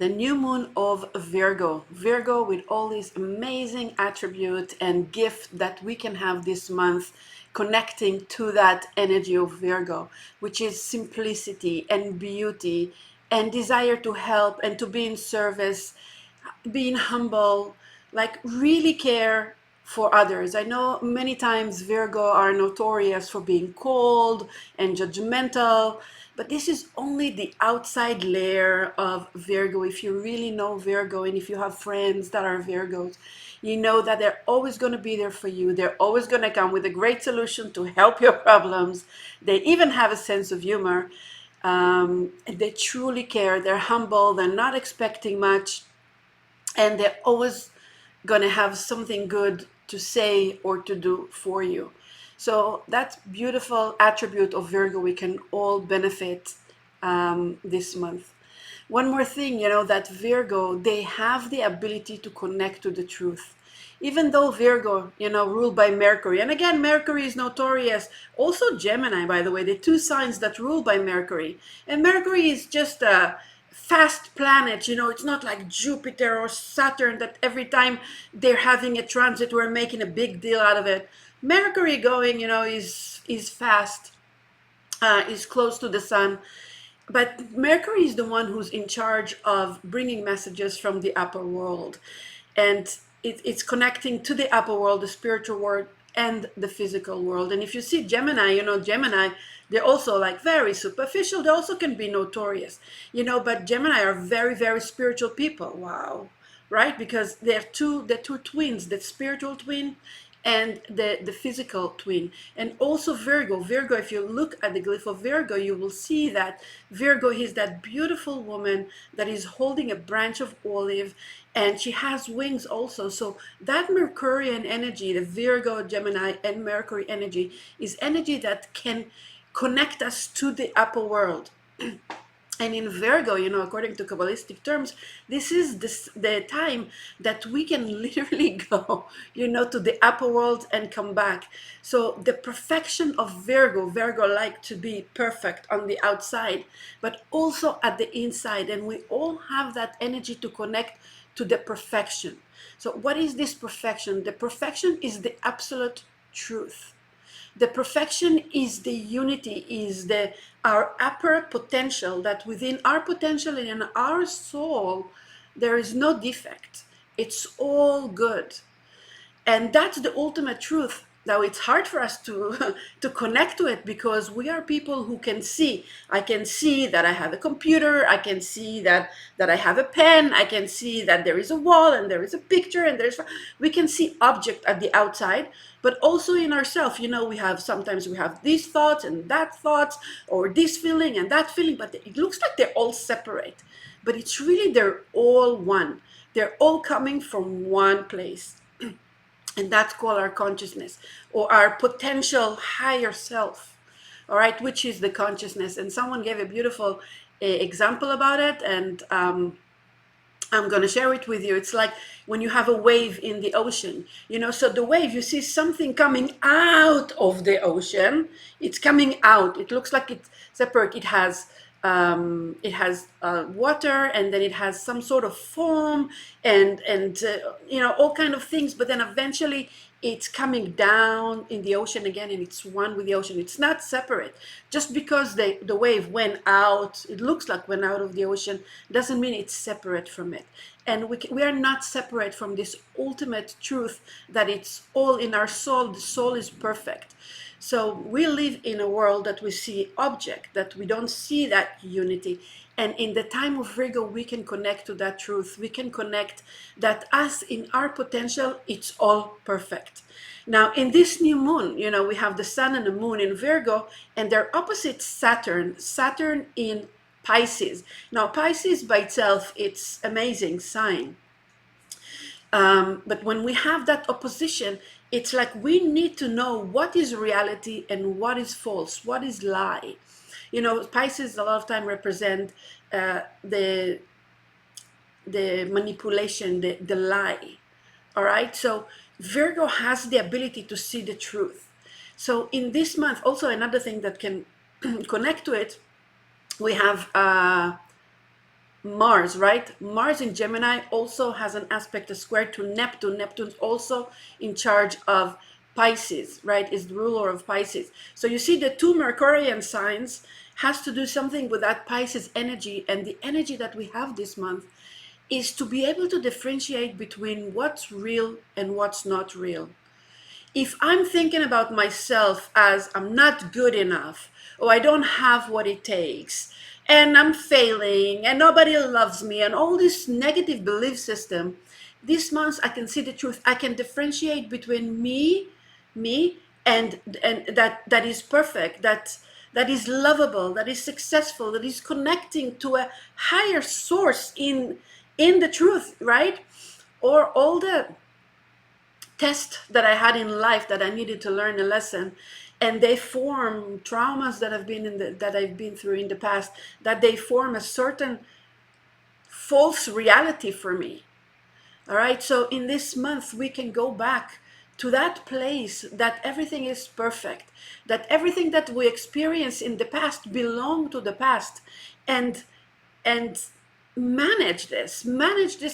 the new moon of Virgo. Virgo with all these amazing attributes and gifts that we can have this month, connecting to that energy of Virgo, which is simplicity and beauty and desire to help and to be in service, being humble, like really care for others. I know many times Virgo are notorious for being cold and judgmental, but this is only the outside layer of Virgo. If you really know Virgo and if you have friends that are Virgos, you know that they're always going to be there for you. They're always going to come with a great solution to help your problems. They even have a sense of humor. They truly care. They're humble. They're not expecting much, and they're always going to have something good to say or to do for you. So that's beautiful attribute of Virgo. We can all benefit this month. One more thing, that Virgo, they have the ability to connect to the truth. Even though Virgo, ruled by Mercury, and again, Mercury is notorious. Also Gemini, by the way, the two signs that rule by Mercury. And Mercury is just a fast planet, it's not like Jupiter or Saturn that every time they're having a transit, we're making a big deal out of it. Mercury going, is fast, is close to the sun. But Mercury is the one who's in charge of bringing messages from the upper world. And it's connecting to the upper world, the spiritual world, and the physical world. And if you see Gemini, Gemini, they're also like very superficial. They also can be notorious, but Gemini are very, very spiritual people. Wow. Right? Because they're two twins, the spiritual twin and the physical twin. And also Virgo, if you look at the glyph of Virgo, you will see that Virgo is that beautiful woman that is holding a branch of olive, and she has wings also. So that Mercurian energy, the Virgo, Gemini, and Mercury energy, is energy that can connect us to the upper world. And in Virgo, according to Kabbalistic terms, this is the time that we can literally go, to the upper world and come back. So the perfection of Virgo like to be perfect on the outside, but also at the inside. And we all have that energy to connect to the perfection. So what is this perfection? The perfection is the absolute truth. The perfection is the unity, is our upper potential, that within our potential and in our soul, there is no defect. It's all good. And that's the ultimate truth. Now it's hard for us to to connect to it, because we are people who can see. I can see that I have a computer. I can see that I have a pen. I can see that there is a wall and there is a picture and we can see object at the outside, but also in ourselves. Sometimes we have these thoughts and that thoughts, or this feeling and that feeling, but it looks like they're all separate. But it's really, they're all one. They're all coming from one place. And that's called our consciousness, or our potential higher self, all right, which is the consciousness. And someone gave a beautiful example about it, and I'm going to share it with you. It's like when you have a wave in the ocean, so the wave, you see something coming out of the ocean. It's coming out. It looks like it's separate. It has water, and then it has some sort of foam, and all kind of things. But then eventually it's coming down in the ocean again, and it's one with the ocean. It's not separate. Just because the wave went out, it looks like went out of the ocean, doesn't mean it's separate from it. And we are not separate from this ultimate truth, that it's all in our soul. The soul is perfect. So we live in a world that we see object, that we don't see that unity. And in the time of Virgo, we can connect to that truth. We can connect that us, in our potential, it's all perfect. Now, in this new moon, we have the sun and the moon in Virgo, and they're opposite Saturn. Saturn in Pisces. Now, Pisces by itself, it's amazing sign. But when we have that opposition, it's like we need to know what is reality and what is false, what is lie. Pisces a lot of time represent the manipulation, the lie. All right. So Virgo has the ability to see the truth. So in this month, also another thing that can connect to it, we have Mars, right? Mars in Gemini also has an aspect, a square to Neptune. Neptune's also in charge of Pisces, right? Is the ruler of Pisces. So you see the two Mercurian signs has to do something with that Pisces energy, and the energy that we have this month is to be able to differentiate between what's real and what's not real. If I'm thinking about myself as I'm not good enough, or I don't have what it takes, and I'm failing, and nobody loves me, and all this negative belief system, this month I can see the truth. I can differentiate between me, and that is perfect, that is lovable, that is successful, that is connecting to a higher source in the truth, right? Or all the test that I had in life that I needed to learn a lesson, and they form traumas that that I've been through in the past, that they form a certain false reality for me. All right, so in this month we can go back to that place that everything is perfect, that everything that we experience in the past belong to the past, and and manage this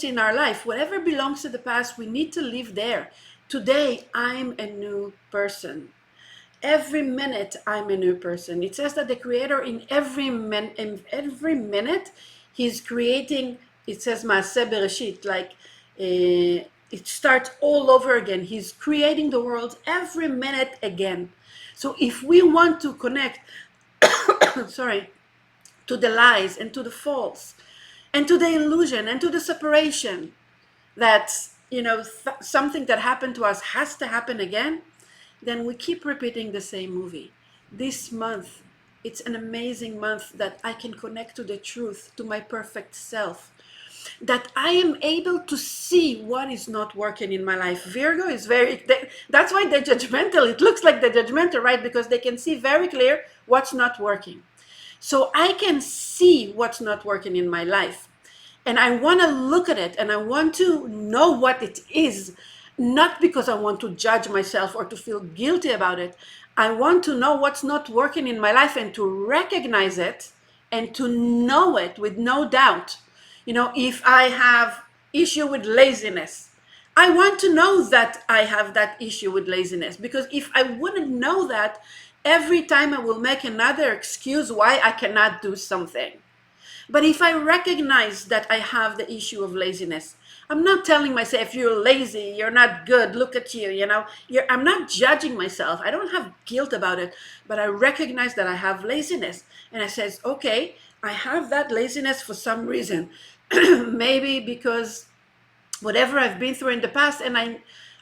in our life. Whatever belongs to the past, we need to live there. Today I'm a new person. Every minute I'm a new person. It says that the creator in every minute he's creating. It says Maaseh Bereshit, like it starts all over again. He's creating the world every minute again. So if we want to connect sorry, to the lies and to the false and to the illusion and to the separation, that something that happened to us has to happen again, then we keep repeating the same movie. This month, it's an amazing month that I can connect to the truth, to my perfect self, that I am able to see what is not working in my life. Virgo is that's why they're judgmental. It looks like they're judgmental, right? Because they can see very clear what's not working. So I can see what's not working in my life. And I want to look at it and I want to know what it is, not because I want to judge myself or to feel guilty about it. I want to know what's not working in my life and to recognize it and to know it with no doubt. If I have issue with laziness, I want to know that I have that issue with laziness, because if I wouldn't know that, every time I will make another excuse why I cannot do something. But if I recognize that I have the issue of laziness, I'm not telling myself, you're lazy, you're not good, look at you, I'm not judging myself. I don't have guilt about it, but I recognize that I have laziness. And I says, okay, I have that laziness for some reason. Maybe because whatever I've been through in the past, and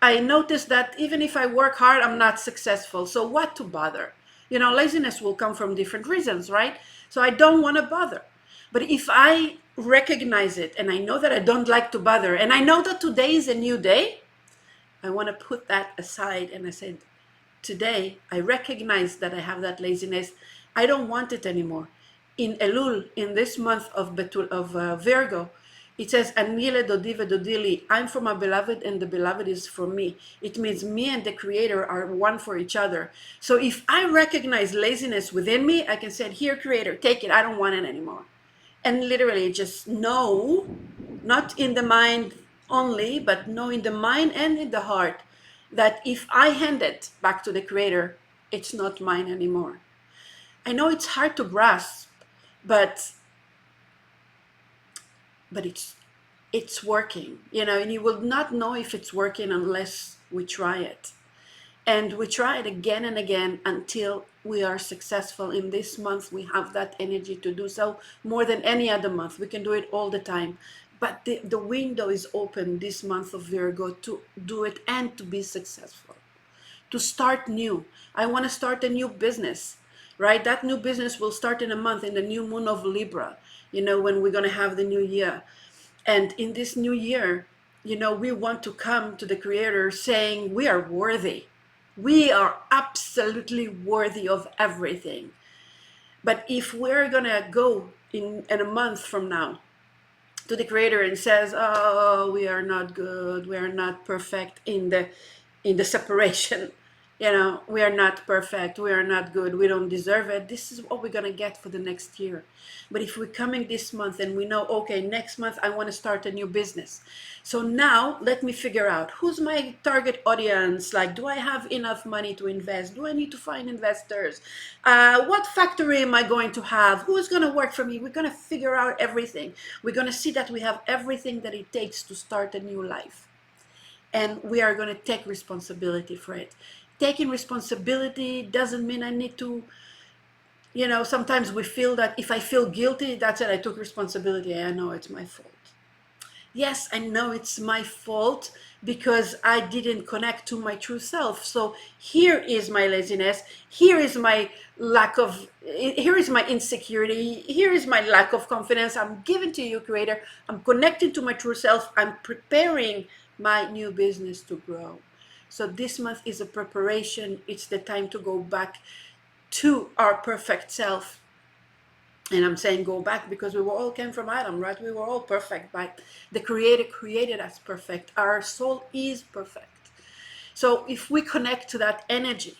I noticed that even if I work hard, I'm not successful. So what to bother? Laziness will come from different reasons, right? So I don't want to bother. But if I recognize it and I know that I don't like to bother, and I know that today is a new day, I want to put that aside. And I said, today I recognize that I have that laziness. I don't want it anymore. In Elul, in this month of Virgo, it says, Anile dodi vedodili, I'm for my beloved and the beloved is for me. It means me and the creator are one for each other. So if I recognize laziness within me, I can say, here, creator, take it. I don't want it anymore. And literally just know, not in the mind only, but know in the mind and in the heart, that if I hand it back to the creator, it's not mine anymore. I know it's hard to grasp, but it's working, and you will not know if it's working unless we try it. And we try it again and again until we are successful. In this month, we have that energy to do so more than any other month. We can do it all the time. But the window is open this month of Virgo to do it and to be successful, to start new. I want to start a new business, right? That new business will start in a month, in the new moon of Libra, when we're going to have the new year. And in this new year, we want to come to the creator saying we are worthy. We are absolutely worthy of everything. But if we're going to go in a month from now to the creator and says, oh, we are not good, we are not perfect in the separation, You know, we are not perfect, we are not good, we don't deserve it. This is what we're going to get for the next year. But if we're coming this month and we know, okay, next month I want to start a new business, so now let me figure out who's my target audience. Like, do I have enough money to invest? Do I need to find investors? What factory am I going to have? Who is going to work for me? We're going to figure out everything. We're going to see that we have everything that it takes to start a new life, and we are going to take responsibility for it. Taking responsibility doesn't mean I need to, sometimes we feel that if I feel guilty, that's it, I took responsibility. I know it's my fault. Yes, I know it's my fault because I didn't connect to my true self. So here is my laziness. Here is my here is my insecurity. Here is my lack of confidence. I'm giving to you, Creator. I'm connecting to my true self. I'm preparing my new business to grow. So this month is a preparation. It's the time to go back to our perfect self. And I'm saying go back because we were all came from Adam, right? We were all perfect, but the Creator created us perfect. Our soul is perfect. So if we connect to that energy,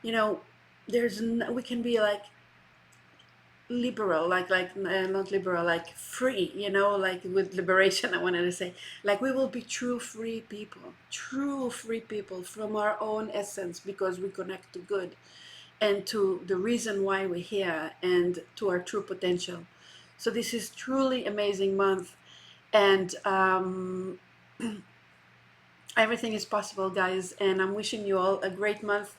you know, we can be like liberal, not liberal, like free, like with liberation. I wanted to say, like, we will be true free people from our own essence, because we connect to good and to the reason why we're here and to our true potential. So this is truly amazing month, and everything is possible, guys. And I'm wishing you all a great month,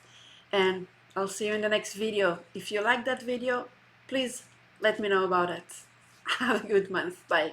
and I'll see you in the next video. If you like that video, please let me know about it. Have a good month. Bye.